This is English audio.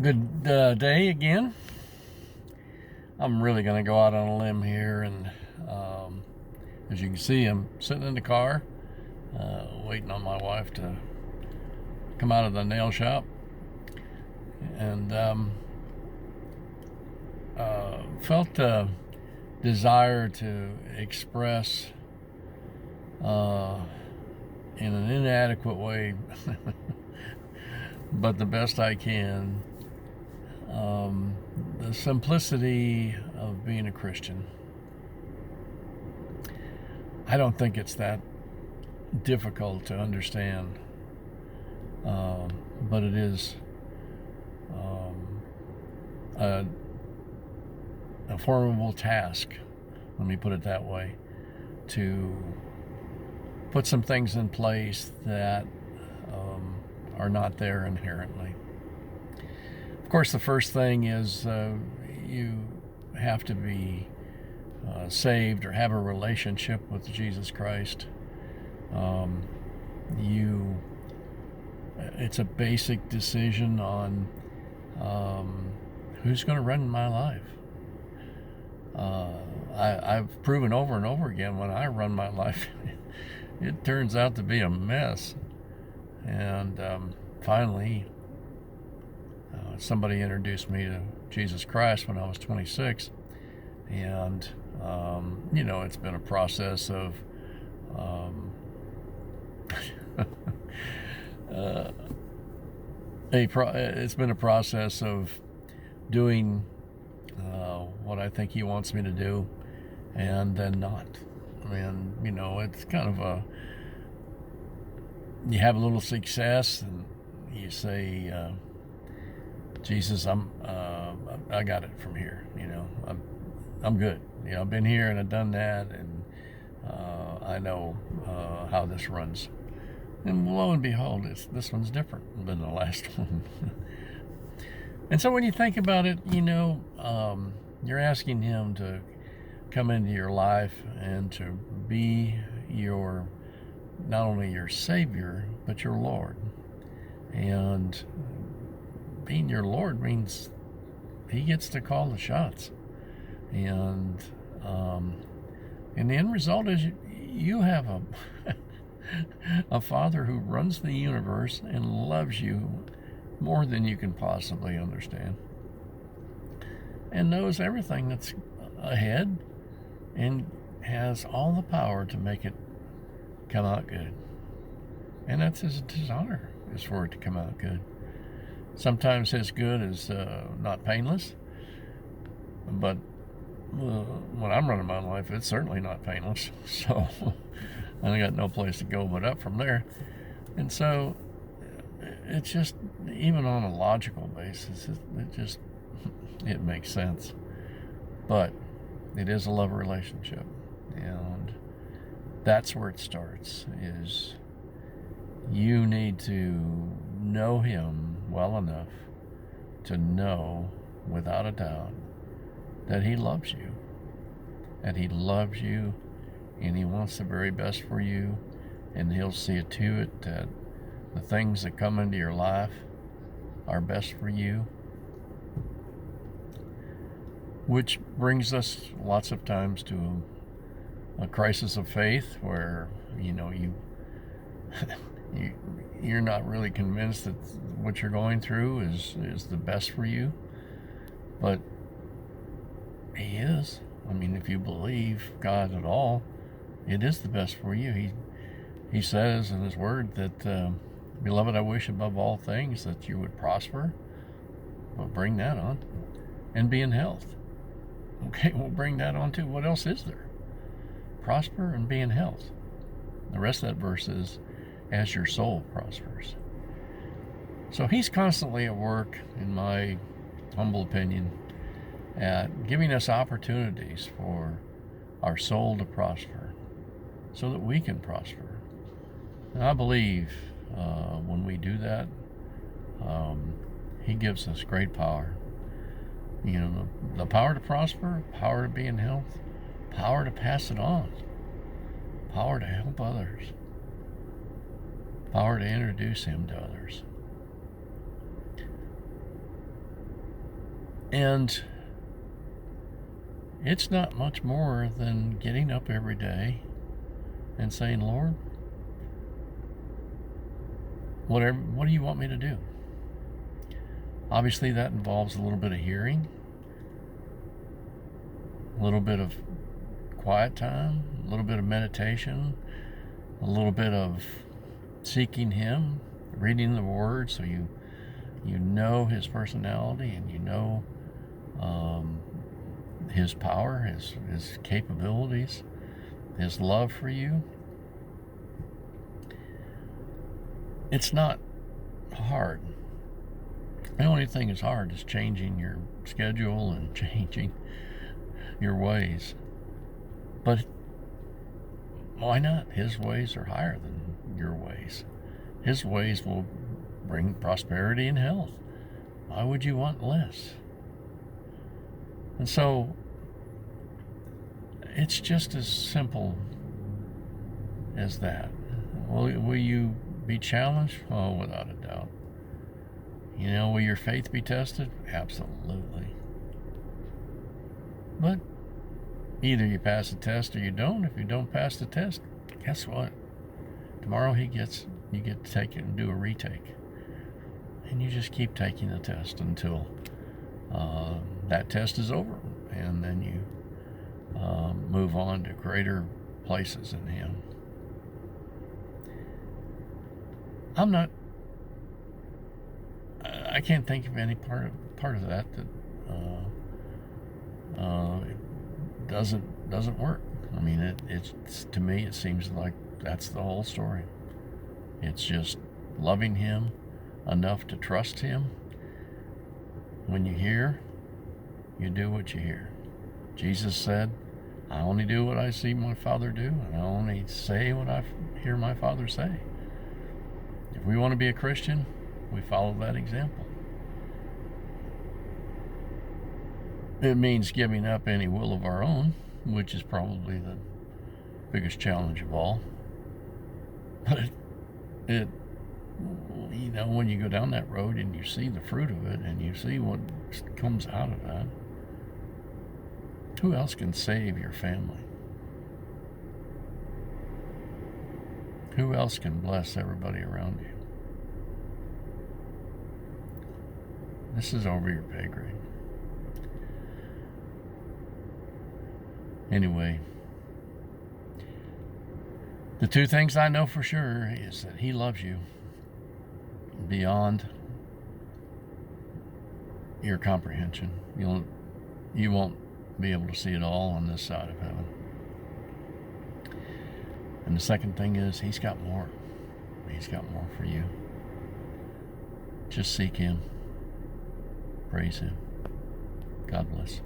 Good day again. I'm really going to go out on a limb here, and as you can see, I'm sitting in the car waiting on my wife to come out of the nail shop, and felt a desire to express uh, in an inadequate way, but the best I can, the simplicity of being a Christian. I don't think it's that difficult to understand, but it is um, a, a formidable task, let me put it that way, to put some things in place that are not there inherently. Of course, the first thing is you have to be saved or have a relationship with Jesus Christ. Um, you, it's a basic decision on who's going to run my life. I've proven over and over again when I run my life, it turns out to be a mess. And finally, somebody introduced me to Jesus Christ when I was 26. And, it's been a process of um, uh, it's been a process of doing what I think he wants me to do, and then not. And it's kind of you have a little success, and you say, Jesus, I got it from here. I'm good. I've been here and I've done that, and I know how this runs. And lo and behold, this one's different than the last one. And so when you think about it, you're asking him to come into your life and to be your, not only your Savior, but your Lord. And being your Lord means he gets to call the shots. And the end result is you have a Father who runs the universe and loves you more than you can possibly understand, and knows everything that's ahead, and has all the power to make it come out good. And that's his desire, is for it to come out good. Sometimes his good is not painless, but when I'm running my life, it's certainly not painless. So I got no place to go but up from there. And so it's just, even on a logical basis, it makes sense. But it is a love relationship, and that's where it starts. Is you need to know him well enough to know without a doubt that he loves you, and he wants the very best for you, and he'll see it to it that the things that come into your life are best for you. Which brings us lots of times to a crisis of faith, where you're not really convinced that what you're going through is the best for you, but he is. I mean, if you believe God at all, it is the best for you. He says in his word that, beloved, I wish above all things that you would prosper. Well, bring that on, and be in health. Okay, we'll bring that on too. What else is there? Prosper and be in health. The rest of that verse is, as your soul prospers. So he's constantly at work, in my humble opinion, at giving us opportunities for our soul to prosper, so that we can prosper. And I believe when we do that, he gives us great power. The power to prosper, power to be in health, power to pass it on, power to help others, power to introduce him to others. And it's not much more than getting up every day and saying, Lord, what do you want me to do? Obviously, that involves a little bit of hearing, a little bit of quiet time, a little bit of meditation, a little bit of seeking Him, reading the Word so you know His personality and you know His power, His capabilities, His love for you. It's not hard. The only thing that's hard is changing your schedule and changing your ways. But why not? His ways are higher than your ways. His ways will bring prosperity and health. Why would you want less? And so it's just as simple as that. Will you be challenged? Oh, without a doubt. Will your faith be tested? Absolutely. But either you pass the test or you don't. If you don't pass the test, guess what? Tomorrow you get to take it and do a retake. And you just keep taking the test until that test is over. And then you move on to greater places in Him. I can't think of any part of that doesn't work. I mean, it's to me, it seems like that's the whole story. It's just loving Him enough to trust Him. When you hear, you do what you hear. Jesus said, I only do what I see my Father do, and I only say what I hear my Father say. If we want to be a Christian, we follow that example. It means giving up any will of our own, which is probably the biggest challenge of all. But it when you go down that road and you see the fruit of it and you see what comes out of that, who else can save your family? Who else can bless everybody around you? This is over your pay grade. Anyway, the two things I know for sure is that He loves you beyond your comprehension. You won't be able to see it all on this side of heaven. And the second thing is He's got more. He's got more for you. Just seek Him. Praise Him. God bless.